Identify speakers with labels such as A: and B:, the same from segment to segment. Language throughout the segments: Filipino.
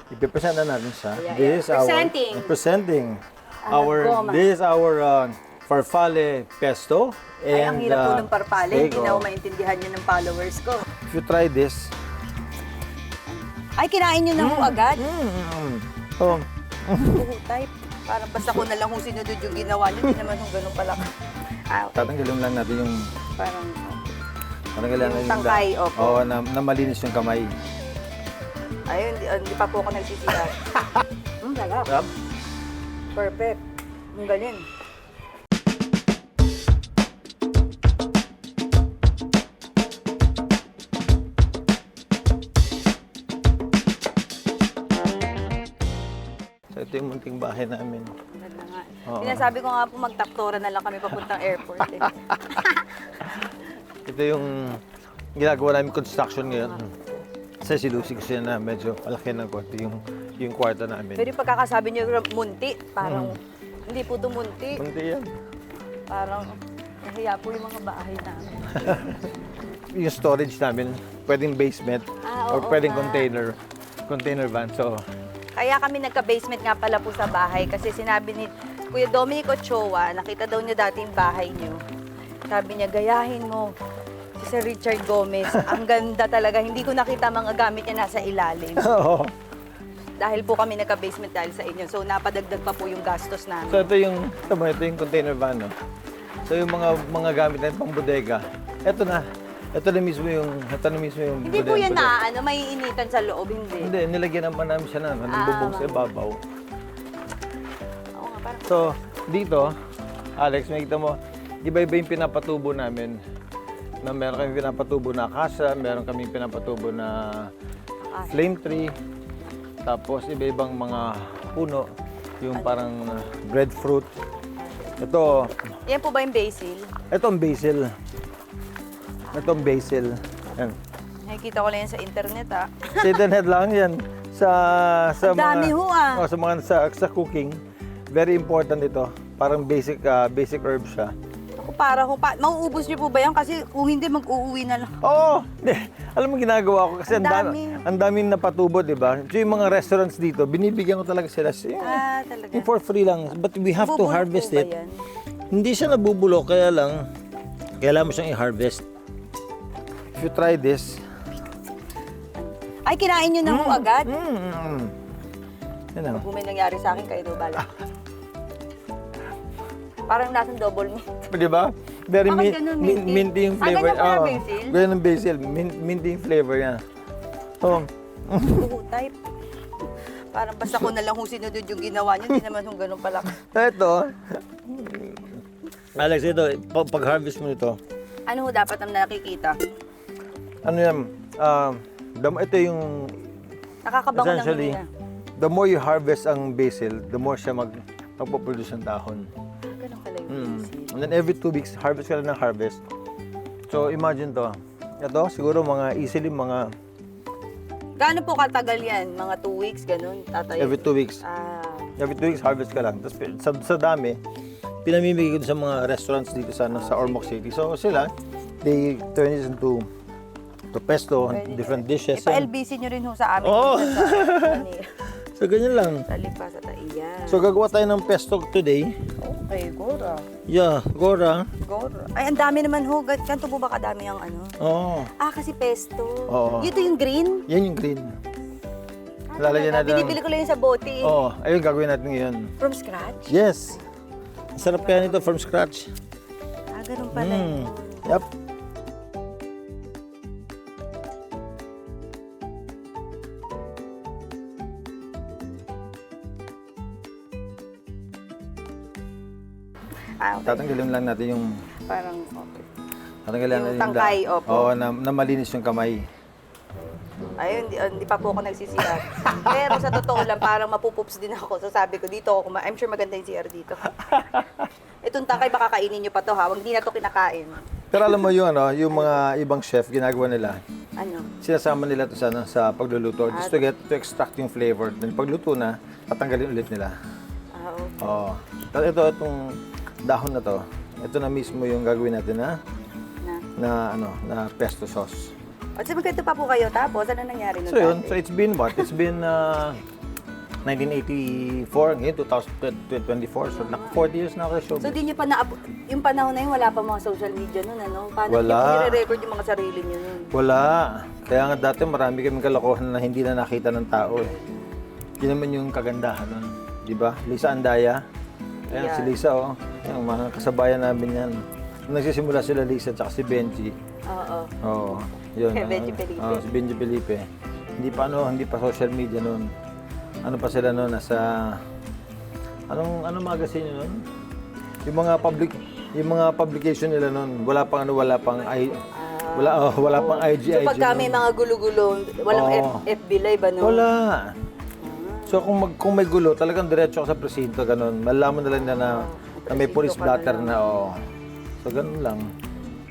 A: ipipresent na natin siya.
B: Yeah,
A: This is
B: Presenting.
A: this is our farfalle pesto.
B: Ay, ang hirap po
A: uh,
B: ng parpale.
A: steak,
B: Hindi na ako maintindihan yun ng followers ko.
A: If you try this,
B: Ay, kinain nyo na po agad?
A: oh,
B: Type. Parang basta ko na lang kung sinunod yung ginawa nyo. Hindi naman kung ganun pala. Ah, okay.
A: tatanggalin lang natin yung
B: Parang,
A: yung
B: tangkay, opo.
A: Oo, na malinis yung kamay.
B: ayun, hindi pa po ako nagsisira. Sarap.
A: Sarap?
B: Perfect. Ang galing.
A: So ito yung munting bahay namin.
B: Ganda nga.
A: Oo.
B: Sinasabi ko nga po magtaktora na lang kami papuntang airport. Eh.
A: Ito yung ginagawa namin construction ngayon. Kasi si Lucy kasi na medyo malaki ng konti yung kwarto namin.
B: Pero yung pagkakasabi niyo munti, parang hindi po ito munti.
A: Kunti yan.
B: Parang nahiya po yung mga bahay namin.
A: Yung storage namin, pwedeng basement or
B: Oo
A: pwedeng
B: nga.
A: container van. So,
B: Kaya kami nagka-basement nga pala po sa bahay kasi sinabi ni Kuya Dominic Ochoa, nakita daw niya dati yung bahay niyo. Sabi niya, gayahin mo si Sir Richard Gomez. Ang ganda talaga. Hindi ko nakita mga gamit niya nasa ilalim.
A: oo.
B: Dahil po kami nagka-basement dahil sa inyo. So napadagdag pa po yung gastos
A: So
B: namin.
A: ito yung container van, no? So yung mga gamit natin pang bodega, ito na mismo yung
B: Hindi po yan na, may initan sa loob, hindi.
A: Hindi, nilagyan naman namin siya ng bubong sa ibabaw.
B: Oo nga, parang
A: So, dito, Alex, makikita mo, iba-iba yung pinapatubo namin. Na meron kami pinapatubo na akasya, meron kami pinapatubo na flame tree, tapos iba-ibang mga puno, yung parang breadfruit. Ito,
B: yan po ba yung basil?
A: ang basil. Ito ang basil. Yan.
B: Nakikita ko lang yan sa internet, ah.
A: Sa internet lang yan. Sa
B: Ang dami ho, ah.
A: sa mga sa cooking, very important ito. Parang basic herb siya.
B: Ako para mauubos niyo po ba yan? Kasi kung hindi, mag-uuwi na lang.
A: Oo! Alam mo ginagawa ko kasi
B: Ang dami.
A: ang daming napatubo, di ba? So yung mga restaurants dito, binibigyan ko talaga sila.
B: Talaga.
A: Yung for free lang. But we have to
B: Nabubulok
A: harvest
B: po ba
A: it.
B: yan?
A: Hindi siya nabubulok, kaya lang, kailangan mo siyang i-harvest. If you try this,
B: Ay, kinain nyo na po agad?
A: yan lang.
B: Kung may nangyari sa akin, kayo daw bala. Parang nasang double meat.
A: Di ba? Very
B: Bakit ganun, minty?
A: minty yung flavor.
B: Ganyan pala
A: Oo.
B: basil?
A: Ganyan ang basil. Minty yung flavor niya. Oh.
B: Type. Parang basta ko na lang kung sinunod yung ginawa niyo, hindi naman kung ganun pala.
A: Ito. Alex, ito, pag-harvest mo ito,
B: Ano ho dapat ang nakikita?
A: ano yan, ito yung,
B: Nakakabango ng
A: essentially,
B: hina.
A: the more you harvest ang basil, the more siya magpo-produce ng dahon.
B: Ganun pala yung basil.
A: And then every 2 weeks, harvest ka lang ng harvest. So imagine to, ito siguro easily mga
B: Gaano po katagal yan? Mga 2 weeks, ganun? Tatayo?
A: every 2 weeks. Every 2 weeks harvest ka lang. Tapos sa dami, pinamimigay ko sa mga restaurants dito sa Ormoc City. So sila, they turn it into pesto, different dishes.
B: Ipa-LBC nyo rin ho sa amin.
A: Oo.
B: Dito sa Manila.
A: So ganyan lang.
B: Sa Lipa, sa Taiyan.
A: So gagawa tayo ng pesto today.
B: Okay, Gora.
A: Yeah, Gora.
B: Gora. Ay, ang dami naman ho. Ganito po ba kadami ang ano?
A: Oo.
B: Kasi pesto.
A: Oo.
B: Ito yung green?
A: Yan yung green. Lalagyan natin.
B: Binibili ko lang yung sa bote.
A: Oo, ayun gagawin natin ngayon.
B: From scratch?
A: Yes. Sarap kaya nito from scratch.
B: Ganun pala yun.
A: Yep.
B: Okay.
A: Tatanggalin lang natin yung
B: Parang okay.
A: tatanggalin
B: Yung
A: natin
B: tangkay, opo.
A: Oo, na malinis yung kamay.
B: Ayun, hindi pa po ako nagsisiyar. Pero sa totoo lang, parang mapupups din ako. So sabi ko, dito ako I'm sure maganda yung CR dito. Itong tangkay, baka kainin nyo pa to ha. Huwag di na to kinakain.
A: Pero alam mo yun, yung mga ibang chef, ginagawa nila,
B: Ano?
A: sinasama nila to sa pagluluto just to extract yung flavor. Then pagluto na, tatanggalin ulit nila.
B: Okay.
A: Oo. Itong dahon na to, ito na mismo yung gagawin natin na pesto sauce.
B: At sa magkento pa po kayo, tapos ano nangyari nun
A: So yun,
B: dati?
A: so it's been what? It's been 1984, ngayon 2024, so 40 years na ako sa
B: So
A: showbiz.
B: di nyo pa yung panahon na yun, wala pa mga social media nun, ano? Paano
A: Wala.
B: nyo nire-record yung mga sarili nyo nun?
A: Wala. Kaya nga dati marami kaming kalokohan na hindi na nakita ng tao eh. Yun naman yung kagandahan nun. Di ba? Lisa Andaya. Ayan,
B: Yeah.
A: si Lisa oh. Yung mga kasabayan namin yan. Nung nagsisimula sila Lisa at si Benji.
B: Oo.
A: Oo. Yun.
B: Benji Felipe.
A: Si Benji Felipe. Hindi pa social media noon. Ano pa sila noon nasa anong magazine yun noon? Yung mga publication nila noon, wala pang IG.
B: So pagka may
A: nun.
B: mga gulo-gulo, walang
A: Oo.
B: FB live, ano?
A: Wala. So kung may gulo, talagang diretso ka sa presinto, ganun. Malalaman na lang na may
B: presinto
A: police
B: ka
A: blotter
B: na
A: na, oh. So ganun lang.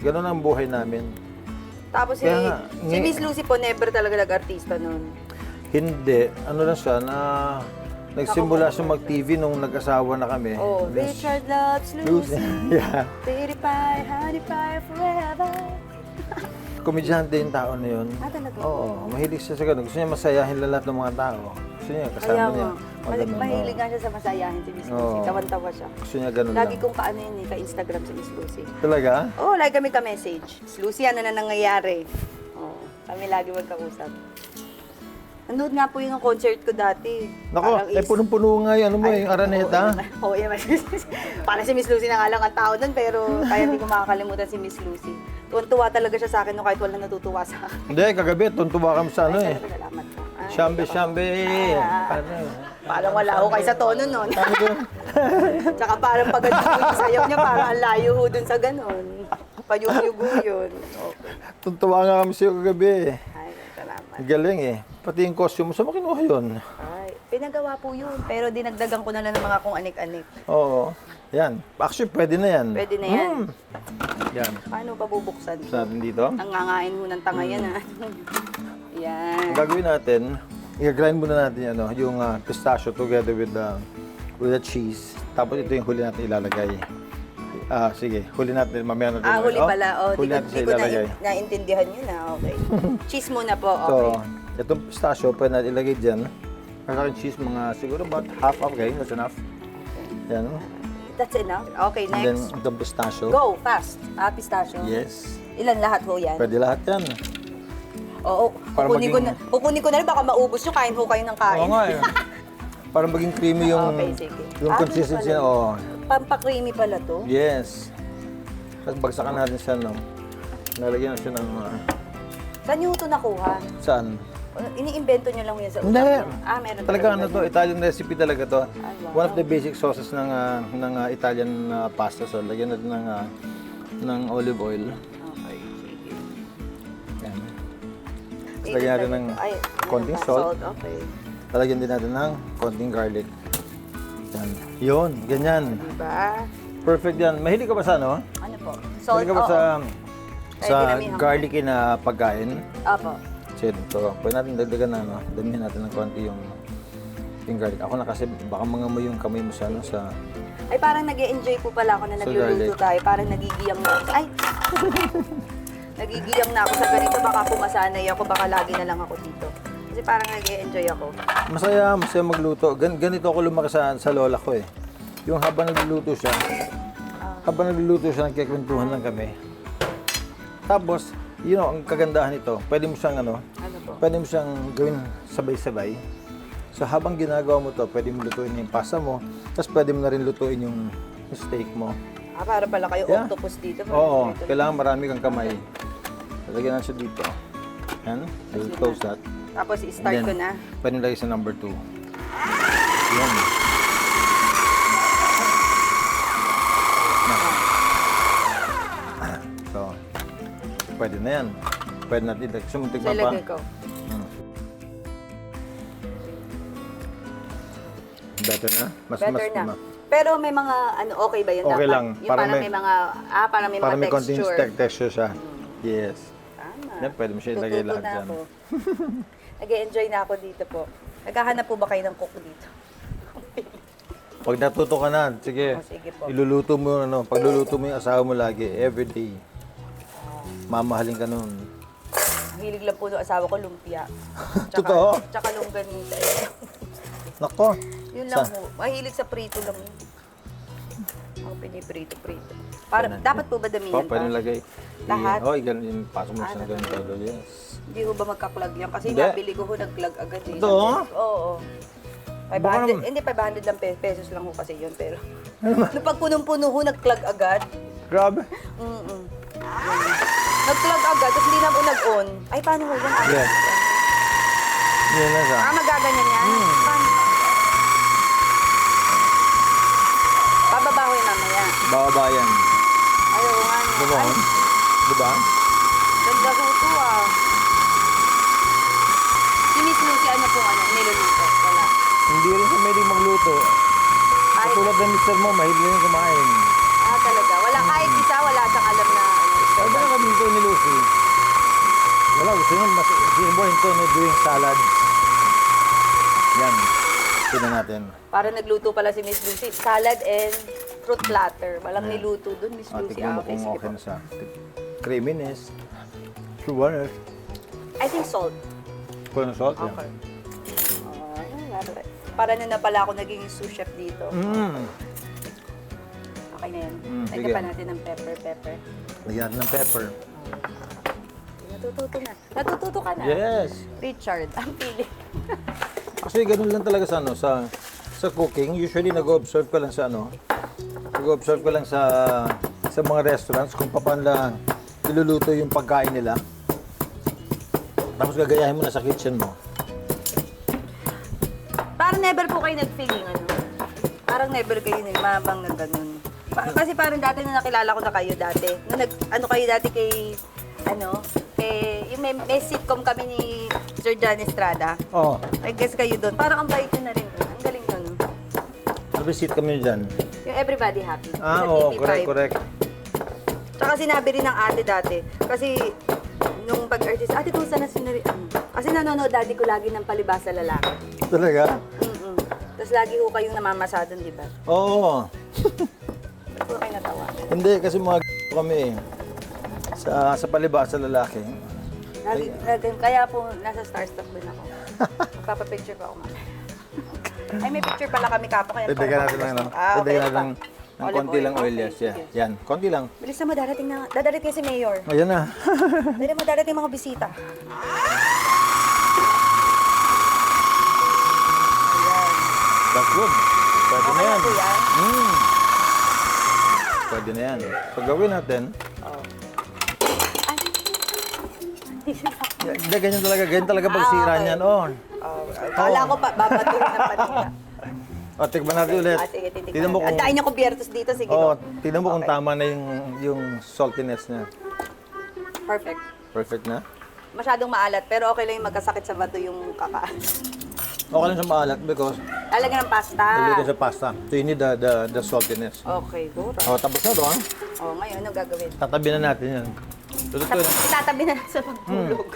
A: Ganun ang buhay namin.
B: Tapos
A: Kaya nga,
B: si Miss Lucy po, never talaga nag-artista nun.
A: Hindi. Ano lang siya, na nagsimula siya mag-TV nung nag-asawa na kami.
B: Oh,
A: Then,
B: Richard loves Lucy.
A: yeah.
B: Pretty pie, honey pie forever.
A: Komedyante yung tao na yun.
B: Ah, talaga?
A: Oo, mahilig siya sa ganun. Gusto niya masayahin lahat ng mga tao. Gusto niya, kasama
B: Kaya
A: niya.
B: nga. Mahilig nga siya sa masayahin si Miss Lucy.
A: Oo.
B: Tawan-tawa siya.
A: Gusto niya ganun
B: Lagi
A: lang.
B: kong kaano yun eh, ka-Instagram si Miss Lucy.
A: Talaga?
B: Oo, lagi kami ka-message. Miss Lucy, ano na nangyayari? Oo, kami lagi magkausap. Nanood nga po yun ng concert ko dati.
A: Nako, punong-puno nga yung yung Araneta.
B: Oo, yeah, para si Miss Lucy na nga lang ang tao doon, pero kaya hindi ko makakalimutan si Miss Lucy. Tuwan-tuwa talaga siya sa akin no, kahit wala natutuwa sa akin.
A: Hindi, kagabi, tuntuba kami sa ano eh.
B: Salamat po. Ay,
A: Shambe.
B: parang wala ako kayo sa tono nun. Tsaka parang pag yung sayaw niya, parang ang layo ho dun sa ganon. Payugyugo yun. Okay.
A: Tuntuba nga kami sa'yo kagabi.
B: Ay, salamat.
A: Galing eh. Pati yung costume mo, saan mo kinuha yun?
B: Ay, pinagawa po yun. Pero dinagdagan ko na lang ng mga kung anik-anik.
A: Oo. Yan. Actually, pwede na yan.
B: Pwede na yan.
A: Yan.
B: Paano pa bubuksan?
A: Sa atin dito.
B: Nangangain ho ng tanga yan, ha? Yan.
A: Ang gagawin natin, i-grind muna natin yung pistachio together with the cheese. Tapos ito yung huli natin ilalagay. Sige, huli natin, mamaya natin.
B: Huli pala. Oh,
A: huli
B: di
A: natin siya
B: ko
A: ilalagay.
B: naintindihan yun na. Okay. Cheese muna po.
A: So,
B: Okay.
A: itong pistachio, pwede natin ilagay dyan. Para akin cheese, mga siguro about half, okay? That's enough. Yan.
B: That's enough. Okay,
A: And then,
B: next.
A: itong pistachio.
B: Go, fast. Pistachio.
A: Yes.
B: Ilan lahat ho yan?
A: Pwede lahat yan.
B: Oo.
A: Para
B: Kukunin ko na rin, baka maubos nyo, kain ho kayo ng kain.
A: Oo nga eh. Para maging creamy yung,
B: Okay, sige.
A: yung consistency.
B: Pala.
A: Oo.
B: Pampa-creamy pala to.
A: Yes. Tapos bagsakan natin siya, no? Nalagyan na siya ng...
B: Saan nyo ito nakuha?
A: saan?
B: Ini-invento nyo lang yun sa utak
A: Hindi.
B: nyo? Meron
A: Talaga ano to, Italian recipe talaga to.
B: wow.
A: One of the basic sauces ng Italian pasta. So, lagyan natin ng olive oil.
B: Okay, sige.
A: Yan. Tapos lagyan natin ng
B: Ay,
A: konting
B: ano,
A: salt.
B: Okay.
A: Lalagyan din natin ng konting garlic. Yan. Yun, ganyan.
B: Diba?
A: Perfect yan. Mahilig ka ba sa ano?
B: Ano po? Salt,
A: Mahilig ka ba
B: oo.
A: sa
B: dinamihan ko.
A: garlicky na pagkain?
B: Opo.
A: So, ito. Pwede natin dagdagan na, no? Damihan natin ng konti yung garlic. Ako na kasi baka mangamoy yung kamay mo sa ano, sa...
B: Ay, parang nag-e-enjoy po pala ako na
A: Sa
B: nagluluto
A: garlic.
B: tayo. Parang nagigiyang na ako. Ay! Nagigiyang na ako sa ganito. Baka pumasanay ako. Baka lagi na lang ako dito. Kasi parang nag-e-enjoy ako.
A: Masaya magluto. Ganito ako lumaki sa lola ko eh. Yung habang nagluluto siya, nagkikwentuhan lang kami. Tapos, ang kagandahan nito, pwede mo siyang
B: Ano po?
A: pwede mo siyang gawin sabay-sabay. So habang ginagawa mo to, pwede mo lutuin yung pasta mo, tapos pwede mo na rin lutuin yung steak mo.
B: Para pala kayo
A: Yeah.
B: octopus dito.
A: Oo, kailangan marami kang kamay. Lagyan na siya dito. Yan, I'll close that.
B: Tapos i-start
A: And
B: ko
A: then,
B: na.
A: Pwede mo lagay sa number 2. Yan. So, pwede na yan. Pwede natin ilagay. Sumuntik
B: So,
A: pa pa.
B: ilagay ko.
A: Better na?
B: Better na. Pero may mga, okay ba yun?
A: Okay
B: dapat?
A: lang.
B: Yung
A: Parang
B: parang
A: may-
B: may mga, parang may
A: Para
B: mga
A: may konting
B: texture.
A: texture siya. Yes.
B: Tama.
A: Yan, pwede mo siya ilagay
B: Tututo
A: lahat
B: na
A: dyan.
B: ako. Nag-e-enjoy na ako dito po. Naghahanap po ba kayo ng cook dito?
A: Pag natuto ka na, sige.
B: Sige po.
A: Iluluto mo yung pagluluto mo yung asawa mo lagi, everyday. Mamahalin ka nun.
B: hilig lang po ng asawa ko, lumpia.
A: Totoo?
B: Tsaka longganisa.
A: Nako.
B: Yun lang po. Mahilig sa prito lang yun. Ako piniprito-prito. Para, dapat po ba damihan
A: Pwede lagay.
B: Lahat?
A: Oo, ganun yung pasok mo sa ganun todo. Yes.
B: Hindi ko ba magka-clog yan? Kasi
A: Hindi.
B: nabili ko nag-clog agad eh.
A: Ito?
B: Oo.
A: Baka
B: 500,
A: naman-
B: hindi 500 lang pesos lang ho kasi yun. Pero nung pag punong-puno ho, nag-clog agad.
A: Grabe.
B: Mm-mm. Nag-clog agad, tapos hindi na po nag-on. Ay, paano ho yan?
A: Yes. Yan na siya.
B: Magaganyan yan? Paano? Bababa ho yun mamaya.
A: Bababa yan.
B: Ayaw nga niya.
A: Diba?
B: Ay,
A: Diba?
B: ganda ho ito ah. Si Miss Lucy, ano po niluluto? Wala.
A: Hindi rin siya mahilig magluto.
B: Kahit,
A: Katulad ng mister mo, mahilig rin kumain.
B: talaga. Wala kahit isa, wala siyang alam na
A: Sabi na kami ko ni Lucy. Wala, gusto niya mas more into doing salads. Yan. Tignan natin.
B: Para nagluto pala si Miss Lucy. Salad and fruit platter. Walang niluto dun, Miss Lucy.
A: Tignan mo
B: Okay,
A: kung
B: sige
A: okay
B: po.
A: na siya. Creaminess. Sugar.
B: I think salt.
A: Puro salt. yan.
B: Okay. Para na pala ako naging sous chef dito.
A: Mm.
B: Okay na yan.
A: Sige.
B: Lagyan pa natin ng pepper.
A: Lagyan natin ng pepper.
B: Natututo na. Natututo ka na.
A: Yes.
B: Richard, ang pili.
A: Kasi ganun lang talaga sa ano, sa cooking. Usually nag-observe ko lang sa ano. Nag-observe ko lang sa mga restaurants kung paano lang iluluto yung pagkain nila. Tapos gagayahin mo na sa kitchen mo.
B: Parang never po kayo nag-feeling ano. Parang never kayo nagmamang na ganun. Kasi parang dati na nakilala ko na kayo dati. Nung ano kayo dati kay yung may sitcom kami ni Sir John Estrada.
A: Oo.
B: I guess kayo doon. Parang ang bait nyo na rin. Ang galing nun.
A: Ano ba sit kami dyan?
B: Yung Everybody Happy.
A: Ah,
B: sa
A: oo.
B: TV5.
A: Correct.
B: Tsaka sinabi rin ng ate dati. Kasi nung pag-artist, ate kung saan na sinari... Kasi nanonood daddy ko lagi ng Palibasa Lalaki.
A: Talaga?
B: Mm-mm. Tapos lagi ko kayong namamasadon, di ba?
A: Oo.
B: Ba't po kayo natawa?
A: Hindi, kasi mga kami eh. Sa palibasa lalaki.
B: Kaya po, nasa Starstruck din ako. Magpapapicture pa ako mamaya. Ay, may picture pala kami kapo. Kaya
A: Pwede ka natin lang, no? Pwede
B: okay.
A: ka natin ng konti lang oil,
B: Okay,
A: yes. Yeah.
B: sige.
A: Yan, konti lang.
B: Bilisan mo, dadating si Mayor.
A: Ayan na.
B: Dali mo, dadating mga bisita. Ayan.
A: That's good. Pwede na
B: Okay na
A: yan.
B: po yan?
A: Mm. Pwede na yan. Pag gawin natin, hindi, ganyan talaga pagsira
B: okay.
A: niyan. Oh.
B: Kala ko pa, babatuhin na panila.
A: O, tikman natin ulit.
B: Sige, titignan.
A: Tignan mo
B: Ang
A: kung,
B: dahil niya kubiertos dito, sige
A: oh,
B: po.
A: tignan mo kung
B: Okay.
A: tama na yung saltiness niya.
B: Perfect.
A: Perfect na?
B: Masyadong maalat, pero okay lang yung magkasakit sa bato yung kakaan.
A: Okay lang sa maalat because
B: Lalagyan ng pasta.
A: niluluto sa pasta. So you need the saltiness.
B: Okay, go.
A: O, tapos na to, ha?
B: Oh, ngayon, ano gagawin?
A: Tatabi na natin yan. Lulutuin.
B: Itatabi na lang sa pagtulog.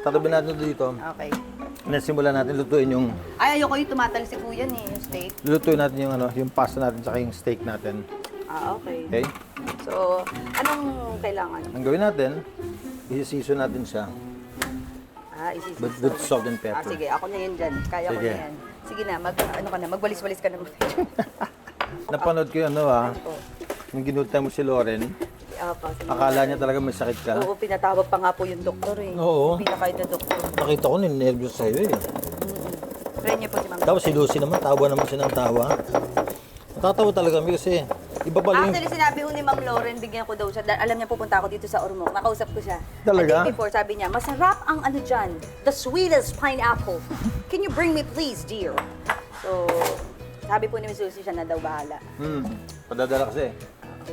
A: Tatabi natin dito.
B: Okay.
A: Nasimulan natin lutuin yung
B: Ay, ayoko yung tumatalsik po yan eh, yung steak.
A: lulutuin natin yung ano, yung pasta natin saka yung steak natin.
B: Okay.
A: Okay?
B: So, anong kailangan?
A: Ang gawin natin, i-season natin siya
B: Isisip.
A: with salt and pepper.
B: Sige, ako na yun dyan. Kaya ko
A: Sige.
B: na yan. Sige na, magwalis-walis ka na.
A: Napanood ko yung ano yung ginulta mo si Lauren, akala niya talaga may sakit ka.
B: Oo, pinatawag pa nga po yung doktor eh.
A: Oo.
B: Pinakain na doktor.
A: Nakita ko, ninervyos sa'yo eh.
B: Try niyo po si Ma'am.
A: Tapos si Lucy naman, tawa naman siya ng tawa. Natatawa talaga kami kasi iba pala yung...
B: Actually, sinabi ko ni Ma'am Lauren, bigyan ko daw siya. Alam niya pupunta ako dito sa Ormoc. Nakausap ko siya.
A: Talaga?
B: A day before, sabi niya, masarap ang ano dyan, the sweetest pineapple. Can you bring me please, dear? So, sabi po ni Miss Lucy, siya na daw bahala.
A: Padadala kasi.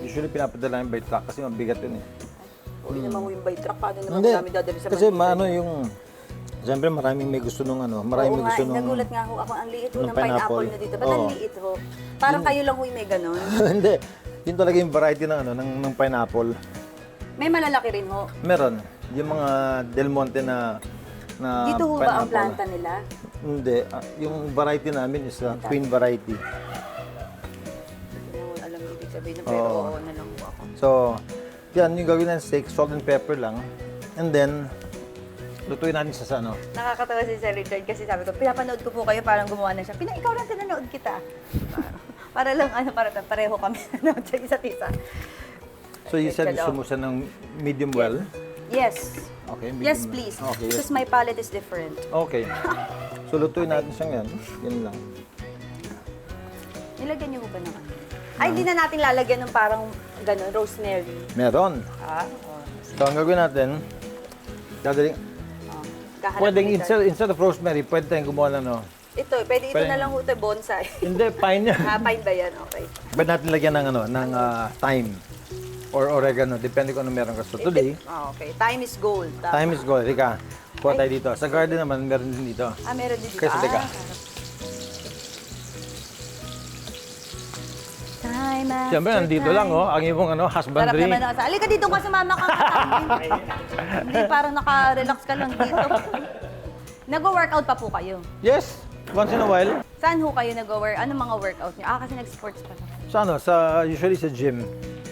A: Usually pinapadala yung by truck kasi mabigat yun eh.
B: Uwi naman mo yung by truck, paano naman
A: Hindi,
B: kami dadali sa
A: kasi
B: Manila?
A: maano yung... Siyempre maraming may gusto nung ano, maraming
B: Oo
A: may
B: nga,
A: gusto nung...
B: nagulat nga ho ako. Ang liit ho
A: ng
B: ng pineapple
A: pineapple.
B: na dito. Ba't ang
A: Oo.
B: liit ho? Parang kayo lang ho yung may ganun.
A: Hindi, yun talaga yung variety ng ano, ng pineapple.
B: May malalaki rin ho.
A: Meron, yung mga Del Monte na
B: Dito ho ba ang planta nila?
A: Hindi, yung variety namin is twin variety.
B: Hindi ko alam yung ibig sabihin pero
A: Oo.
B: oo na lang ho ako.
A: So, yan yung gawin ng steak, salt and pepper lang. And then, lutuin natin sa ano.
B: Nakakatawa si Sir Richard kasi sabi ko, pinapanood ko po kayo, parang gumawa na siya. Ikaw lang pinanood kita. Para lang, para pareho kami nanood sa isa't isa.
A: So you said
B: Richard,
A: gusto mo siya ng medium well?
B: Yes.
A: Okay, medium
B: Yes,
A: well.
B: please.
A: Okay, yes.
B: Because my palate is different.
A: Okay. So lutuin natin siya ngayon. Yan lang.
B: Nilagyan niyo ba ng ano? Ay, hindi na natin lalagyan ng parang gano'n, rosemary.
A: Meron.
B: Oo.
A: So ang gagawin natin, dadaling,
B: Kahanap
A: pwedeng
B: ko dito.
A: instead of rosemary, pwede tayong gumawa ng ano.
B: Ito, pwede ito
A: Pwede.
B: na lang ito, bonsai.
A: Hindi, pine yan.
B: Pine ba yan? Okay.
A: Pwede natin lagyan ng ano, ng thyme or oregano, depende kung ano meron ka. So today,
B: Okay. Time is gold. Tama.
A: thyme is gold. Rika, kuha tayo dito. Sa garden naman, meron din dito.
B: Meron din dito.
A: Kasi teka.
B: Time after
A: Siyempre, nandito
B: time.
A: lang, oh, ang iyong ano,
B: Sarap
A: husbandry.
B: naman ako. Halika dito ka, sumama ka. Hindi, parang naka-relax ka lang dito. Nag-workout pa po kayo?
A: Yes, once in a while.
B: Saan ho kayo nag-work? Anong mga workout niyo? Kasi nag-sports pa.
A: Sa ano, usually sa gym.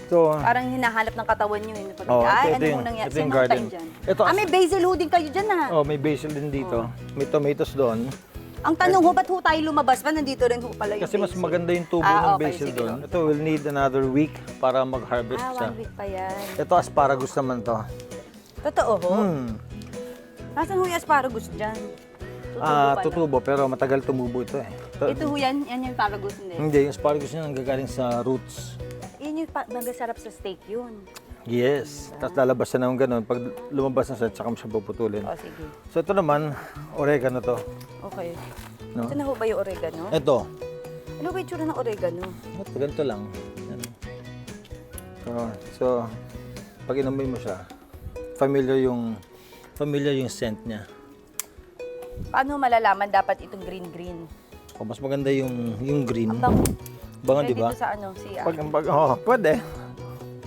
A: So,
B: Parang hinahanap ng katawan niyo. Pag,
A: Oh,
B: ay,
A: ito
B: ano
A: yung-
B: mong nangyari?
A: ito yung
B: Sino
A: garden.
B: tayo dyan?
A: Ito,
B: May basil ho din kayo dyan, ha?
A: oh, may basil din dito. May tomatoes doon.
B: Ang tanong ho, ba't ho tayo lumabas pa? Nandito rin ho pala yung
A: Kasi mas
B: basil.
A: maganda yung tubo ng
B: okay,
A: basil
B: sige.
A: doon. Ito will need another week para mag-harvest siya.
B: 1 week pa yan.
A: Ito asparagus naman to.
B: Totoo ho? Nasaan ho yung asparagus dyan? Tutubo pala.
A: Tutubo pero matagal tumubo ito eh.
B: Ito ho yan yung asparagus hindi.
A: Hindi, yung asparagus niya nanggagaling sa roots.
B: Yun yung nagasarap sa steak yun.
A: Yes. Tapos lalabas siya ng ganun. Pag lumabas na siya, tsaka mo siya puputulin.
B: O, sige.
A: So ito naman, oregano to.
B: Okay.
A: No?
B: Ito na ho ba yung oregano?
A: Ito.
B: Ano ba yung tsura ng oregano?
A: Ito, ganito lang. Yan. So, pag inamoy mo siya, familiar yung scent niya.
B: Paano malalaman dapat itong green-green?
A: O, mas maganda yung green.
B: Ang bango.
A: Bango, di
B: Pwede
A: ba?
B: ito sa ano, siya.
A: Pwede.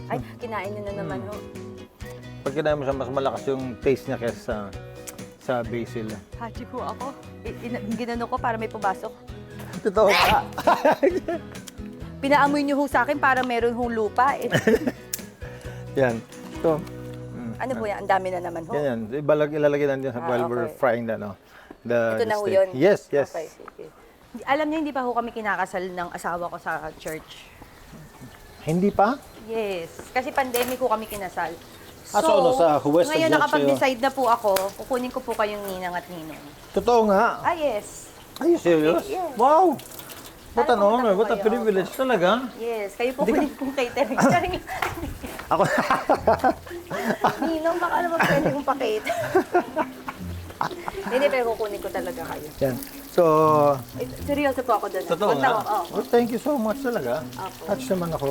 B: Ay, kinain nyo na naman ho.
A: Pag kinain mo siya, mas malakas yung taste niya kaysa sa basil.
B: Hachi po ako. Ginano ko para may pumasok.
A: Totoo ka.
B: Pinaamoy nyo ho sa akin para meron hong lupa. Eh.
A: Yan. So,
B: Ano po yan? Ang dami na naman ho.
A: yan. Ilalagay natin sa while we're
B: okay.
A: frying the, the
B: Ito na ho
A: steak.
B: yun?
A: Yes, yes.
B: Okay, sige. Alam niyo, hindi pa ho kami kinakasal ng asawa ko sa church.
A: Hindi pa?
B: Yes. Kasi pandemic ko kami kinasal.
A: So, ano, sa West
B: ngayon
A: Adjunct
B: nakapag-decide na po ako, kukunin ko po kayong ninang at ninong.
A: Totoo nga.
B: Ah, yes.
A: Are you serious?
B: Yes.
A: Wow! What an
B: Sana
A: honor,
B: pumunta po
A: what a
B: kayo.
A: privilege talaga.
B: Yes. Kayo po kunin kong catering. Sorry.
A: Ako,
B: Ninong, baka naman pwede kong pakita. Hindi, pero kukunin ko talaga kayo.
A: yan. So,
B: Eh, seryoso po ako doon.
A: totoo
B: Punta
A: nga.
B: ko, oh.
A: Well, thank you so much talaga.
B: Opo.
A: Touch naman ako.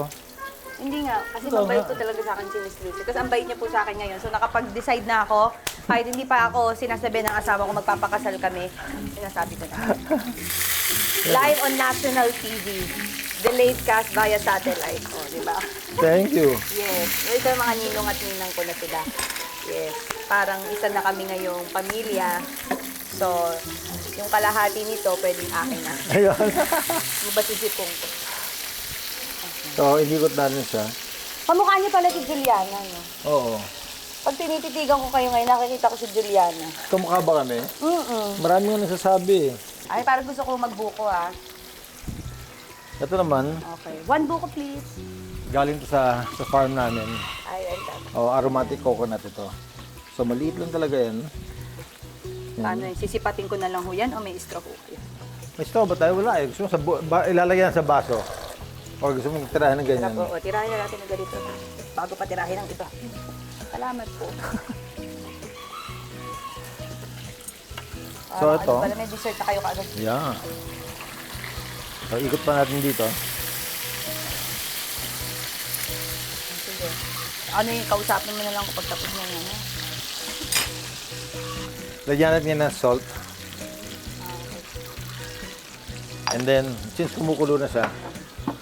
B: Hindi nga, kasi
A: Totoo
B: mabait
A: nga.
B: ko talaga sa akin si Miss Lucy. Kasi ang bait niya po sa akin ngayon. So nakapag-decide na ako, kahit hindi pa ako sinasabi ng asawa ko magpapakasal kami, sinasabi ko na. Live on national TV. Delayed cast via satellite. O, di ba?
A: Thank you.
B: Yes. Ito yung mga ninong at ninang ko na sila. Yes. Parang isa na kami ngayong pamilya. So, yung kalahati nito, pwedeng akin na.
A: Ayun.
B: Mabasisipong ko.
A: So, inikot natin siya.
B: Kamukha niyo pala si Juliana, no?
A: Oo.
B: Pag tinititigan ko kayo ngayon, nakikita ko si Juliana.
A: Kamukha ba kami? Marami nga nagsasabi eh.
B: Ay, parang gusto ko magbuko, ah.
A: Ito naman,
B: Okay. 1 buko, please.
A: galing to sa farm namin.
B: Ay, dami.
A: O, aromatic coconut ito. So, maliit lang talaga yan.
B: Paano yun? Sisipatin ko na lang ho yan o may straw ho kayo?
A: May straw ba tayo? Wala eh. Gusto mo ilalagay yan sa baso. O gusto mo tirahan ng ganyan.
B: Sarap, oo. Tirahin na natin ng ganito. Bago pa tirahin ang iba. Salamat po.
A: So,
B: Parang
A: ito.
B: Ano pala, may dessert na kayo kaagad.
A: Yeah. So, ikot pa natin dito.
B: Sige. Ano yung kausapin mo na lang kapag tapos na yan, ha?
A: Lagyan natin yan ng salt. And then, since kumukulo na siya,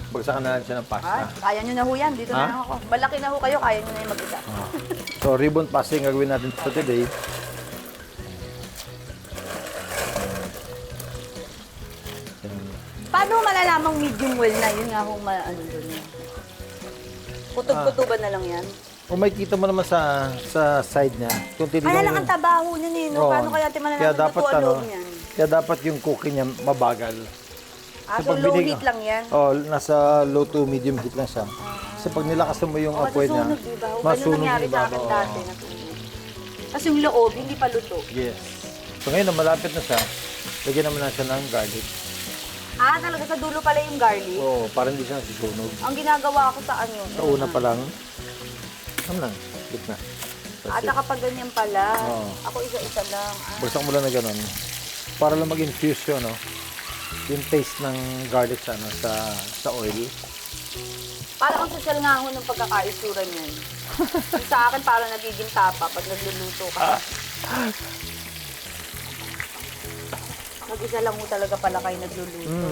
A: bagsakan na natin siya ng
B: Ay,
A: pasta.
B: kaya nyo na ho yan. Dito
A: Ha?
B: na lang ako. Malaki na ho kayo, kaya nyo na yung mag-isa.
A: So, ribbon pasta yung gagawin natin for today.
B: Paano malalamang medium well na? Yun nga ho, ano doon. Kutob-kutuban na lang yan.
A: O makikita mo naman sa side niya. Kung
B: Kaya
A: titignan
B: lang
A: mo.
B: ang tabaho niyan eh. No?
A: Oo.
B: Paano kaya natin
A: Kaya
B: malalaman
A: dapat
B: luto ang
A: ano,
B: loob niyan?
A: kaya dapat yung cooking niya mabagal.
B: Ah,
A: Kasi
B: so
A: pag
B: low
A: binig-
B: heat lang yan?
A: Oh, nasa low to medium heat lang siya. Kasi pag nilakasan mo yung
B: O,
A: apoy niya,
B: masusunog, diba? O, ganun
A: masunog
B: nangyari
A: yung
B: sa
A: ibabaw.
B: akin
A: Oo.
B: dati. Nasunog. Tapos yung loob, hindi pa luto.
A: Yes. So ngayon na malapit na siya, lagyan naman na siya ng garlic.
B: Ah, talaga sa dulo pala yung garlic.
A: Oo, para hindi siya nasusunog.
B: Ang ginagawa ko sa ano.
A: Sa una pa lang, ano lang, gitna.
B: At
A: That's it.
B: kapag ganyan pala,
A: Oo.
B: ako isa-isa lang. Ah.
A: Bagsak mo lang na gano'n. Para lang mag-infuse yun, no? Yung taste ng garlic sa, ano, sa oil.
B: Parang ang social nga ako ng pagkakaisura niyan. Yung sa akin parang nagiging tapa pag nagluluto ka. Mag-isa lang mo talaga pala kayo nagluluto.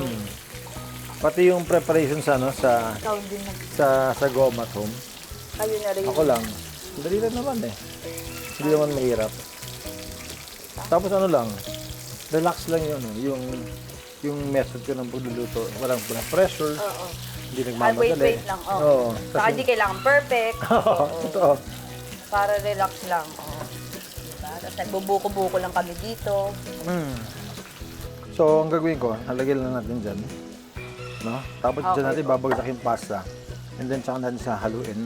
A: Pati yung preparation sa, ano,
B: Ikaw din
A: sa Goma at home.
B: kayo na rin.
A: Ako lang. Dali lang naman eh. Hindi naman mahirap. Tapos ano lang, relax lang yun. Yung method ko ng pagluluto. Walang pressure.
B: Oo.
A: Hindi
B: Ay,
A: nagmamadali.
B: wait lang. Oo.
A: Oo.
B: Saka hindi kailangan perfect.
A: Oo. Totoo.
B: Para relax lang. Oo. Diba? Tapos nagbubuko-buko lang kami dito.
A: So, ang gagawin ko, halagyan lang natin dyan. No? Tapos
B: Okay
A: dyan natin
B: po.
A: babagsak yung pasta. And then, tsaka natin siya haluin.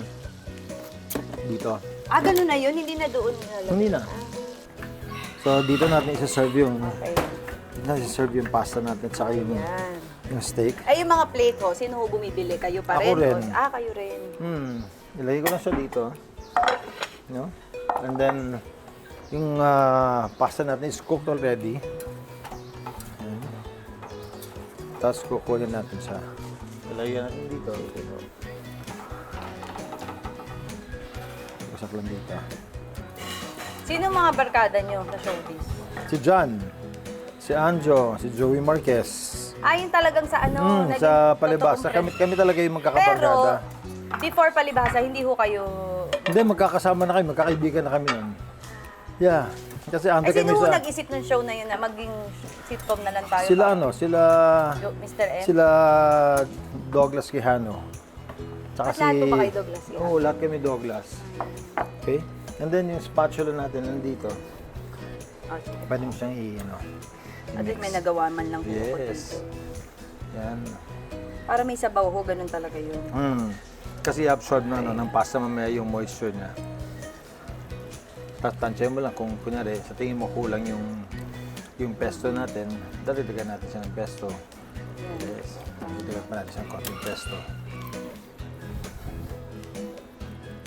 A: Dito.
B: Ah, ganun na yun? Hindi na doon nilalagay?
A: Hindi na. So, dito natin isa-serve yung,
B: Okay.
A: isa-serve yung pasta natin, tsaka
B: Yan.
A: yung steak.
B: Ay, yung mga plate ho, sino ho bumibili? Kayo pa
A: Ako
B: rin?
A: rin.
B: O- Ah, kayo rin.
A: Ilagay ko lang siya dito. No? And then, yung pasta natin is cooked already. Ayan. Tapos kukunin natin siya. Ilagay natin dito. Basak lang dito.
B: Sino mga barkada nyo sa showbiz?
A: Si John, si Anjo, si Joey Marquez.
B: Ah, yun talagang sa ano? naging
A: Sa palibasa.
B: totoong
A: Kami talaga yung
B: Pero,
A: magkakabarkada.
B: before palibasa, hindi ho kayo...
A: Hindi, magkakasama na kami. Magkakaibigan na kami nun. Yeah. Kasi
B: Ay,
A: ante kami
B: sino ho
A: sa...
B: nag-isip ng show na yun na maging sitcom na lang tayo?
A: Sila ano,
B: Mr. M?
A: sila Douglas Quijano. Tsaka
B: At lahat po ba kayo Douglas Quijano?
A: Oo, lahat kami Douglas. Okay? And then yung spatula natin nandito.
B: Okay.
A: Pwede mo siyang i-ano.
B: At least may nagawa man lang po ako
A: Yes.
B: dito.
A: Yan.
B: Para may sabaw ho, ganun talaga yun.
A: Kasi i-absorb na ng pasta mamaya yung moisture niya. Tapos tansyahin mo lang kung kunyari sa tingin mo kulang yung pesto natin, dalidagan natin siya ng pesto.
B: Yan.
A: Yes. Dalidagan pa natin siya ng konting pesto.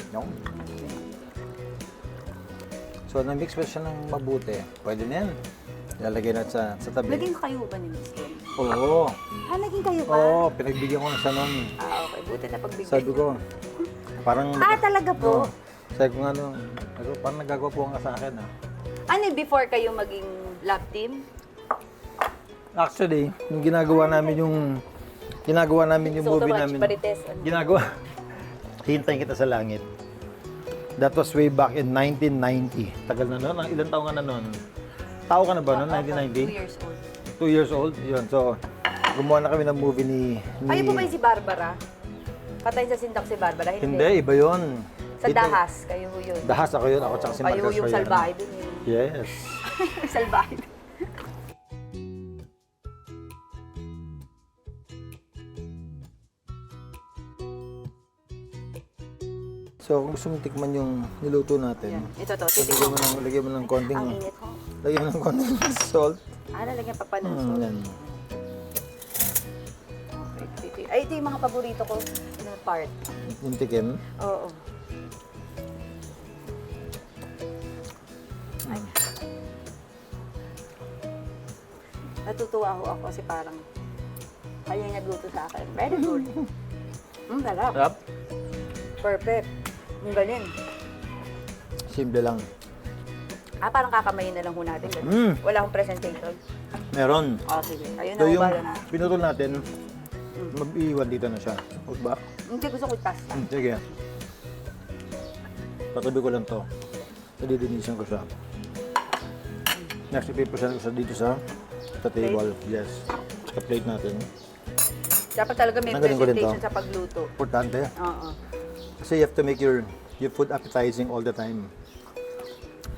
A: Yung. So, na-mix pa siya ng mabuti. Pwede na yan. Ilalagay natin sa tabi.
B: Naging kayo ba ni Mr. M?
A: Oo.
B: Ah, naging kayo ba?
A: Oo, pinagbigyan ko na siya nun.
B: Ah, okay. Buti na pagbigay.
A: Sabi ko, parang...
B: Ah, talaga po?
A: Oo. Sabi ko nga nung, parang nagagawa po nga sa akin ah.
B: Ano yung before kayo maging lab team?
A: Actually, yung ginagawa namin yung movie namin.
B: Parites. Ano?
A: Ginagawa, Hintayin Kita sa Langit. That was way back in 1990. Tagal na noon. Ilan taon ka na noon? Tao ka na ba noon?
B: 2
A: 1990?
B: years old.
A: 2 years old? Yun. So, gumawa na kami ng movie ni...
B: Kayo po ba yung si Barbara? Patay sa sindak si Barbara?
A: Hindi, iba yun.
B: Sa Dahas, kayo ho yun.
A: Dahas ako yun. Ako tsaka si
B: Kayo ho
A: Marcos
B: yung
A: Soriano.
B: salbahe dun yun.
A: Yes.
B: Salbahe.
A: So, kung gusto mong tikman yung niluto natin,
B: Yan. Ito to,
A: lagyan
B: titignan
A: mo lagyan mo ng konting,
B: Ang init ho.
A: lagyan mo ng konting salt.
B: Ah, lalagyan pa pa ng salt.
A: Yan.
B: Okay, ay, ito yung mga paborito ko na part.
A: Yung tikim.
B: Oo. Ay. Natutuwa ako kasi parang kayo yung nagluto sa akin. Very good. Sarap.
A: Sarap.
B: Perfect. Ang galing.
A: Simple lang.
B: Ah, parang kakamayin na lang ho natin. Ganun. Wala akong presentation.
A: Meron.
B: Oh, sige. Ayun na
A: So
B: ho
A: yung
B: ba na?
A: pinutol natin, mag-iwan dito na siya. Huwag ba?
B: Hindi gusto ko i-pasta.
A: Sige. Patabi ko lang to. Nadidinisan ko siya. Next, ipipresent ko siya dito sa table. Yes. Sa plate natin.
B: Dapat talaga may
A: Ang galing ko rin to.
B: presentation sa pagluto.
A: Importante.
B: Oo.
A: Kasi you have to make your Yung food appetizing all the time.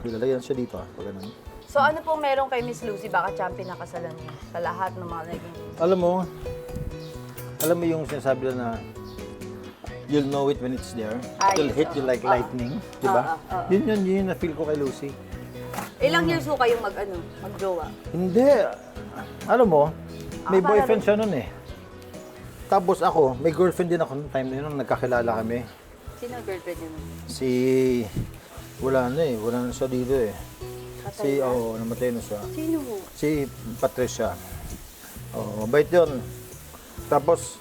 A: Lalagyan siya dito, pag ganun.
B: So ano pong meron kay Miss Lucy? Baka siya ang pinakasalan niya sa lahat ng mga naging...
A: Alam mo yung sinasabi na you'll know it when it's there. It'll hit you like lightning, di ba? Yun yung na-feel ko kay Lucy.
B: Ilang years ho kayong mag-jowa?
A: Hindi. Alam mo, may
B: para
A: boyfriend siya nun eh. Tapos ako, may girlfriend din ako noong time na yun, nung nagkakilala kami.
B: Sino ang girlfriend niyo?
A: Wala na siya dito eh.
B: Patay na?
A: Namatay na siya.
B: Sino ho?
A: Si Patricia. Mabait yun. Tapos,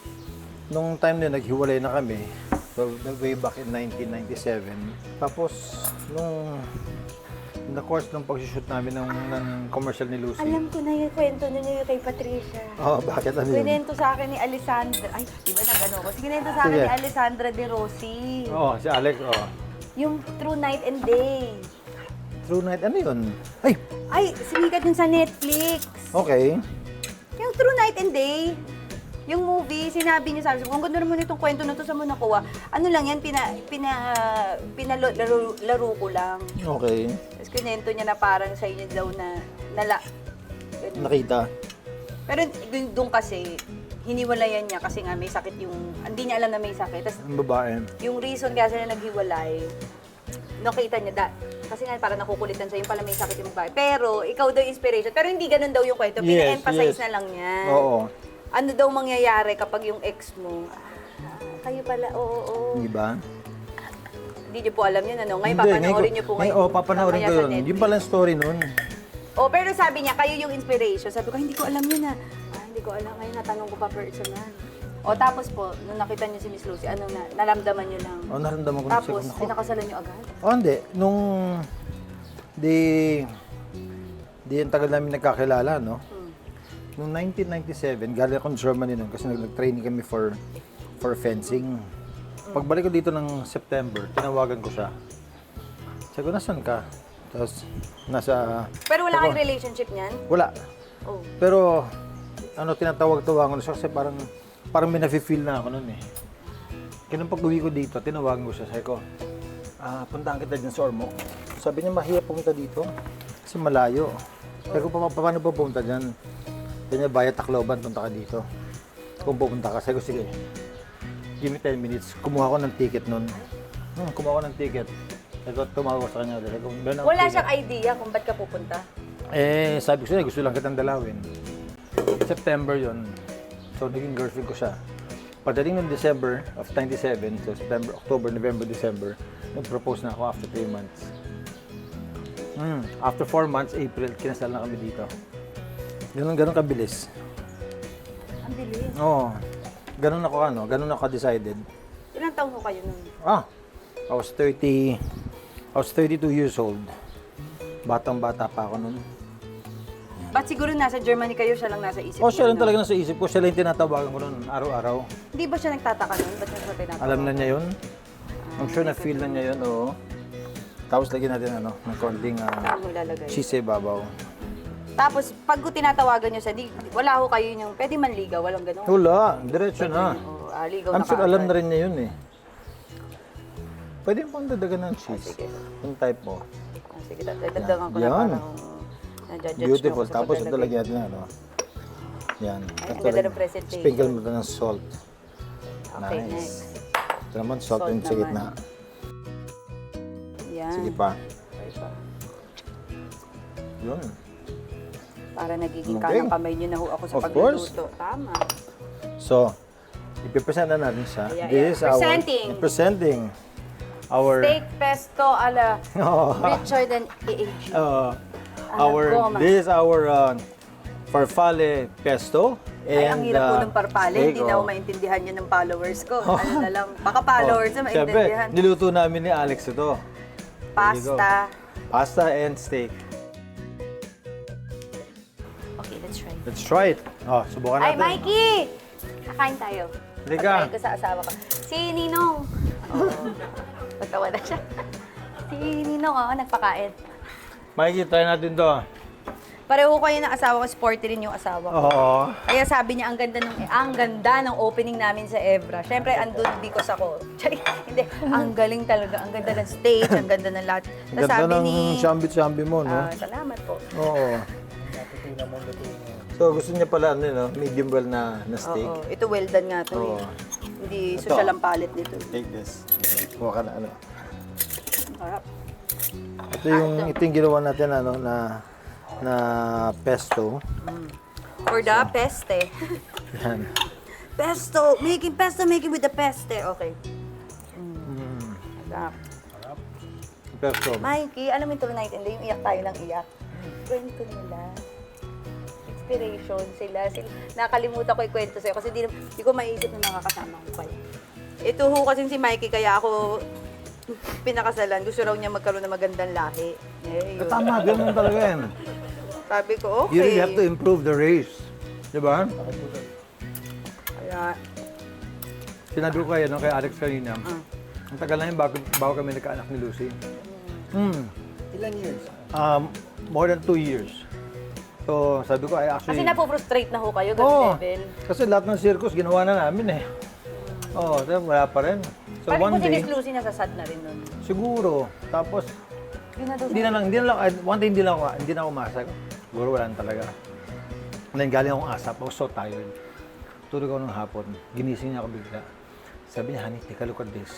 A: nung time na naghiwalay na kami, so way back in 1997, tapos, nung the course ng pag-shoot namin ng commercial ni Lucy.
B: Alam ko na yung kwento niyo kay Patricia.
A: Bakit? Ano yun?
B: Kwento sa akin ni Alessandra. Ay, di ba nag-ano ko? Kwento sa akin
A: Sige.
B: ni Alessandra De Rossi.
A: Si Alex,
B: Yung True Night and Day.
A: True Night, ano yun?
B: Ay, sumikat yun sa Netflix.
A: Okay.
B: Yung True Night and Day, yung movie, sinabi niya, sabi ko, kung ganda naman itong kwento na to sa mo nakuha, ano lang yan, pinalaro ko lang.
A: Okay.
B: Tapos kinento niya na parang sa inyo daw na ganun.
A: Nakita.
B: Pero doon kasi, hiniwalayan niya kasi nga may sakit yung, hindi niya alam na may sakit. Tapos
A: Ang babae.
B: yung reason kaya sila naghiwalay, nakita niya, kasi nga parang nakukulitan siya, yung pala may sakit yung babae. Pero ikaw daw yung inspiration. Pero hindi ganun daw yung kwento, pina-emphasize na lang niya.
A: Oo.
B: Ano daw mangyayari kapag yung ex mo, kayo pala, oo.
A: Di ba?
B: Hindi niyo po alam yun, ano? Ngayon,
A: Hindi,
B: papanoorin niyo po ngayon.
A: papanoorin ko
B: mamaya sa
A: yun.
B: Netflix.
A: Yung pala story nun.
B: Pero sabi niya, kayo yung inspiration. Sabi ko, hindi ko alam yun hindi ko alam. Ngayon, natanong ko pa personal. Tapos po, nung nakita niyo si Miss Lucy, naramdaman niyo lang.
A: Naramdaman ko na
B: Tapos,
A: siya.
B: pinakasalan niyo agad.
A: Hindi. Di ang tagal namin nagkakilala, no? Noong 1997, galing akong Germany nun kasi nag-training kami for fencing. Pagbalik ko dito ng September, tinawagan ko siya. Sabi ko, nasan ka? Tapos,
B: Pero wala kayong relationship niyan?
A: Wala.
B: Oh.
A: Pero, tinatawag-tawagan ko siya kasi parang may nafe-feel na ako nun eh. Kaya nung pag-uwi ko dito, tinawagan ko siya. Sabi ko, puntaan kita dyan sa Ormoc. Sabi niya, mahirap pumunta dito kasi malayo. Sabi ko, paano ba pumunta dyan? Sabi niya, via Tacloban, punta ka dito. Kung pupunta ka, sabi ko, sige, give me 10 minutes. Kumuha ko ng ticket nun. Kumuha ko ng ticket. Sabi ko, tumawag ko sa kanya. Sabi ko,
B: Wala siyang idea kung ba't ka pupunta?
A: Sabi ko siya, gusto lang kitang dalawin. September yon. So, naging girlfriend ko siya. Pagdating ng December of 97, so September, October, November, December, nag-propose na ako after 3 months. After 4 months, April, kinasal na kami dito. Ganun kabilis.
B: Ang bilis.
A: Oo. Ganun ako decided.
B: Ilang taon ko kayo nun?
A: I was 32 years old. Batang-bata pa ako nun.
B: Ba't siguro nasa Germany kayo, siya lang nasa isip
A: Siya lang
B: no?
A: talaga nasa isip ko. Siya lang yung tinatawagan ko nun, araw-araw.
B: Hindi ba siya nagtataka nun? Ba't siya tinatawa?
A: Alam na niya yun. I'm sure na-feel na niya yun, oo. Tapos lagyan natin ng konting
B: Ano lalagay?
A: cheese babaw.
B: Tapos, pag tinatawagan niyo siya, wala ho kayo yung, pwede man ligaw, walang ganun.
A: Wala, diretso na.
B: Ligaw
A: I'm
B: na
A: sure alam na
B: kaagad.
A: rin niya yun eh. Pwede pang dadagan ng cheese.
B: Sige.
A: Yung type mo.
B: Sige, dadagdagan ko na
A: Yan.
B: parang na-judge
A: Beautiful.
B: niyo ako sa
A: Tapos ito
B: paglalagay.
A: lagyan natin ng Yan.
B: Ay, ang
A: Ito
B: ganda
A: lagyan.
B: ng presentation.
A: Sprinkle mo ito ng salt.
B: Okay,
A: Nice.
B: next.
A: Ito naman, salt
B: Salt
A: yun sa
B: naman.
A: gitna.
B: Yan.
A: Sige pa.
B: Okay pa.
A: Yun.
B: Para nagiging
A: Okay.
B: kanang kamay niyo na ho ako sa
A: Of course.
B: pagluluto. Tama.
A: So, ipipresent na natin siya.
B: Yeah,
A: This is presenting our
B: Steak pesto ala
A: Oh.
B: Richard and A.A.G. Goma.
A: This is our farfalle pesto.
B: Ay, ang hirap po ng parpale.
A: steak,
B: Hindi na ako maintindihan yun ng followers ko. Ano na lang, baka followers na
A: Siyempre,
B: maintindihan.
A: niluto namin ni Alex ito.
B: Pasta.
A: Pasta and steak.
B: Okay, let's try.
A: Let's try it. Subukan
B: Ay,
A: natin.
B: Mikey! Kakain tayo.
A: Halika.
B: Pagkain ko sa asawa ko. Si Ninong. Oo. Pagtawa na siya. Si Ninong, nagpakain.
A: Mikey, try natin to.
B: Pareho kayo ng asawa ko, sporty rin yung asawa ko.
A: Oo.
B: Kaya sabi niya, ang ganda ng opening namin sa Evra. Siyempre, andun because ako. Tsari, hindi, ang galing talaga. Ang ganda ng stage, ang ganda ng lahat. Tapos
A: Ganda
B: sabi
A: ng
B: ni...
A: shambi-shambi mo, no?
B: salamat po.
A: Oo. So, gusto niya pala, medium well na steak.
B: Oo, ito well done nga to
A: Oo.
B: eh. Hindi social ang palit nito.
A: Take this. Kuha ka na,
B: Harap.
A: Ito yung ginawa natin, na pesto.
B: For the peste.
A: Yan.
B: Pesto! Making with the peste. Okay. Harap.
A: Pesto.
B: Mikey, alam mo ito night and day, yung iyak tayo ng iyak. Kwento nila. Inspiration sila. Nakalimutan ko ikwento sa'yo kasi di ko maiisip na nakakasama ko kayo. Ito ho kasi si Mikey, kaya ako pinakasalan. Gusto raw niya magkaroon ng magandang lahi. Yun.
A: Tama, ganun talaga yan.
B: Sabi ko, okay.
A: You really have to improve the race. Diba?
B: Kaya,
A: Sinabi ko kay Alex kanina, ang tagal na yun bago kami nagkaanak ni Lucy.
C: Ilan years?
A: More than 2 years. So, sabi ko, ay actually...
B: kasi napo-frustrate na ho kayo,
A: Oo,
B: ganun level.
A: kasi lahat ng circus ginawa na namin eh. Oo, wala pa rin. So
B: Parang
A: one
B: po si
A: day,
B: Miss Lucy nasasad na rin nun.
A: siguro, tapos hindi na lang, one day hindi na ako umasa. Siguro wala na talaga. And then galing akong asap, I was so tired. Tulog ako ng hapon, ginising niya ako bigla. Sabi niya, honey, take a look at this.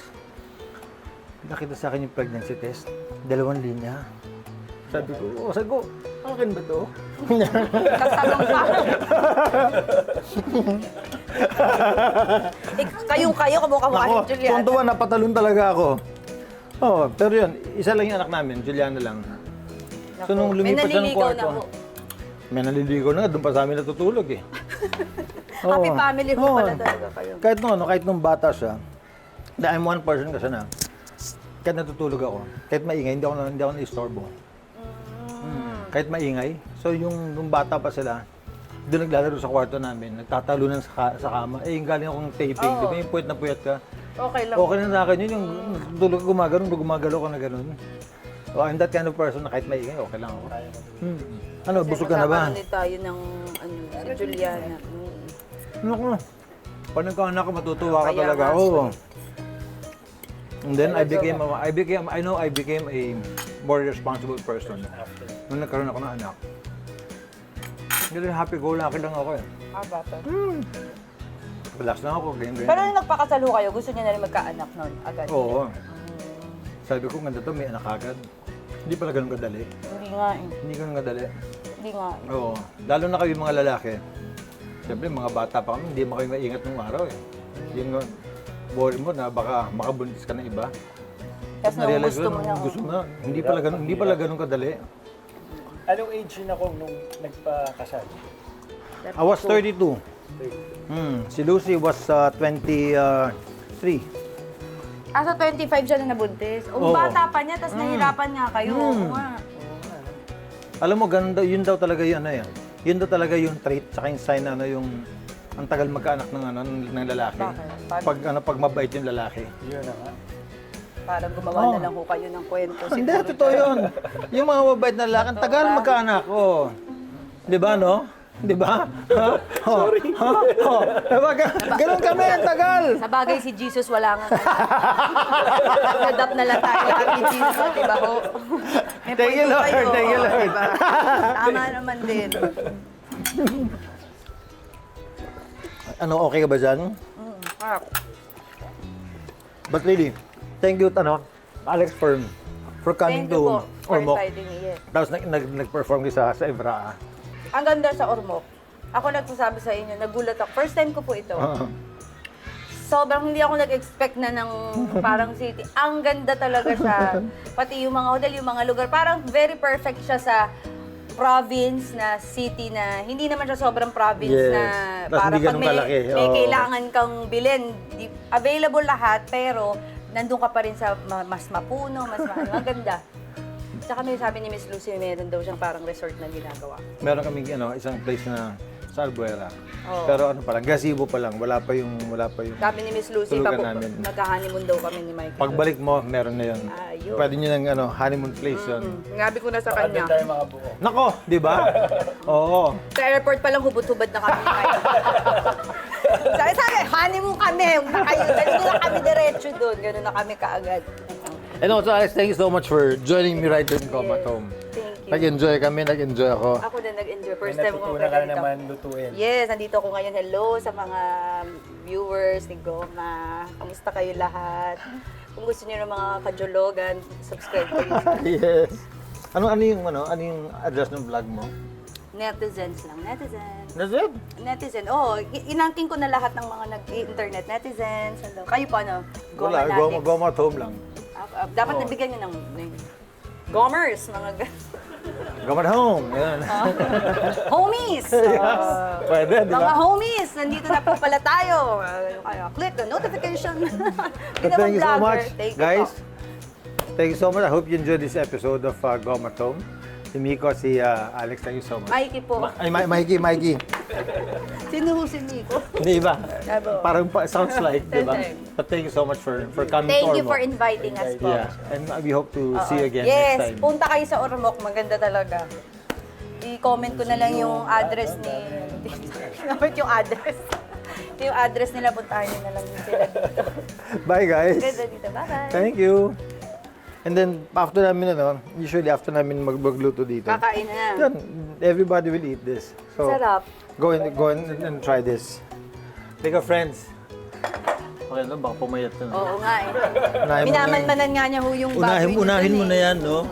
A: Nakita sa akin yung pregnancy test, 2 linya. Sabi ko, akin ba to?
B: Kasalong ka. Kayo, kamukha
A: Ako,
B: ni Juliana.
A: tuntua, napatalon talaga ako. Oo, pero yun, isa lang yung anak namin, Juliana lang. So nung
B: May
A: lumipat siya ng
B: naliligaw na
A: kwarto,
B: ho.
A: may naliligaw na nga, doon pa sa amin natutulog eh.
B: Happy
A: Oo.
B: family ho
A: Oo.
B: pala talaga kayo.
A: Kahit nung bata siya, dahil I'm one person kasi na, kahit natutulog ako, kahit maingay, hindi ako na-istorbo. Kahit maingay. So nung bata pa sila, doon naglalaro sa kwarto namin, nagtatalunan sa kama. Eh, yung galing akong taping, di ba yung puyat na puyat ka?
B: Okay lang.
A: Okay na sa akin yun, yung tulog ko gumagalaw ka na ganun. So, I'm that kind of person na kahit maingay, okay lang ako. Ano, busog ka na ba?
B: Kasama tayo ng si Juliana.
A: Ano ko? Pag nagkaanak ko, matutuwa ka
B: Kaya
A: talaga.
B: nga,
A: Oo. And then I became a more responsible person nung nagkaroon ako ng anak. Hindi happy-go-lucky lang ako eh.
B: Bata.
A: Relax lang ako, ganyan.
B: Pero nung nagpakasal ho kayo, gusto niya na rin magkaanak nun agad?
A: Oo. Sabi ko, ganda to, may anak agad. Hindi pala ganun kadali.
B: Hindi nga eh.
A: Hindi ganun kadali.
B: Hindi nga.
A: Oo. Lalo na kayo mga lalaki. Siyempre, mga bata pa kami, hindi mo kayo maingat nung araw eh. Yung worry mo na baka makabuntis ka ng iba.
B: Tapos nung
A: Na-realize
B: gusto
A: ko,
B: mo na.
A: gusto mo na. Hindi pala ganun kadali.
C: Anong age yun ako nung nagpakasal?
A: I was 32. Si Lucy was 23.
B: Sa 25 siya na nabuntis.
A: Oo.
B: Bata pa niya, tapos nahirapan nga kayo. Oo nga.
A: Alam mo, ganun daw, yun daw talaga yung Yun daw talaga yung trait, saka yung sign na yung ang tagal magkaanak ng lalaki.
B: Bakit?
A: Pag mabait yung lalaki.
C: Yun na nga.
B: Parang gumawa na lang ho kayo ng kwento.
A: Hindi, totoo yun. Yung mga mabait na lalaki, ang tagal magkaanak. Oh. Di ba, no? Di ba? Sorry. Diba, ganun kami, ang tagal.
B: Sa bagay si Jesus, wala nga. Adapt na lang tayo lahat ni Jesus, di ba ho? May
A: Thank you,
B: point
A: Lord.
B: kayo,
A: Thank you, Lord.
B: diba? Tama naman din.
A: Ano, okay ka ba dyan? But really, thank you, Alex, for coming
B: Thank you
A: to
B: po for
A: Ormoc.
B: inviting me. Yes.
A: Tapos nag-perform ka sa Evra.
B: Ang ganda sa Ormoc. Ako nagsasabi sa inyo, nagulat ako. First time ko po ito. Sobrang hindi ako nag-expect na ng parang city. Ang ganda talaga siya. Pati yung mga hotel, yung mga lugar. Parang very perfect siya sa province na city na hindi naman siya sobrang province
A: Yes.
B: na
A: Tas
B: para
A: hindi
B: pag
A: ganun
B: may,
A: kalaki.
B: may
A: Oo.
B: kailangan kang bilhin. Available lahat, pero nandun ka pa rin sa mas mapuno, mas maano. Ang ganda. Tsaka may sabi ni Miss Lucy, meron daw siyang parang resort na ginagawa.
A: Meron kaming isang place na sa Albuera.
B: Oo.
A: Pero ano pa lang, gazebo pa lang. Wala pa yung...
B: Sabi ni Miss Lucy,
A: Tulugan namin.
B: magka-honeymoon daw kami ni Michael.
A: Pagbalik mo, meron na yun.
B: Ayun.
A: Pwede nyo ng honeymoon place yun.
B: Ngabi ko na sa
C: Baka din
B: kanya.
C: tayo makabuo.
A: Nako, di ba? Oo.
B: Sa airport pa lang hubot-hubad na kami ni Michael. Sabi, honeymoon kami. Huwag na kayo. Dali nila kami diretso doon. Ganun na kami kaagad.
A: And also, Alex, thank you so much for joining me right in Come at Home.
B: Thank you.
A: Nag-enjoy kami, nag-enjoy ako.
B: Ako din nag-enjoy.
C: May
B: First time ko
C: natutunan ka na
B: dito.
C: naman lutuin.
B: Yes, nandito ako ngayon. Hello sa mga viewers ni Goma. Kamusta kayo lahat? Kung gusto niyo ng mga kajologan, subscribe kayo.
A: Yes. Ano yung address ng vlog mo?
B: Netizens lang. Netizens.
A: That's it.
B: Netizen. Oo, inangking ko na lahat ng mga nag-internet netizens. Hello. Kayo pa, no?
A: Wala,
B: Gomanatics.
A: Goma at Home lang.
B: Dapat
A: Oo.
B: nabigyan nyo ng name. Gomers, mga
A: Goma at Home. Yan.
B: homies!
A: Pwede, di
B: Mga
A: ba?
B: homies, nandito na po pala tayo. Click the notification.
A: But thank you so much,
B: Thank you
A: guys.
B: po.
A: Thank you so much. I hope you enjoyed this episode of Goma at Home. Si Miko, si Alex, thank you so much.
B: Mikey po.
A: Ay, Mikey.
B: Sino ho si Nico?
A: Hindi ba?
B: Abo.
A: Parang sounds like, di ba?
B: Same.
A: But thank you so much for coming to
B: Thank you
A: Ormoc.
B: for inviting us po.
A: Yeah, and we hope to see you again
B: Yes,
A: next time.
B: punta kayo sa Ormoc. Maganda talaga. I-comment ko na lang yung address ni... Dapat yung address. Yung address nila, puntahan nyo na lang sila dito.
A: Bye, guys.
B: Ganda dito. Bye-bye.
A: Thank you. And then, after namin, usually after namin magluto dito,
B: Kakain na.
A: yan, everybody will eat this. So,
B: Sarap.
A: go in and try this. Take a friends. Okay, no? Baka pumayat ka na.
B: Oo nga eh.
A: Unahin mo na
B: Minamanmanan nga niya ho yung
A: Unahin mo na yan, no?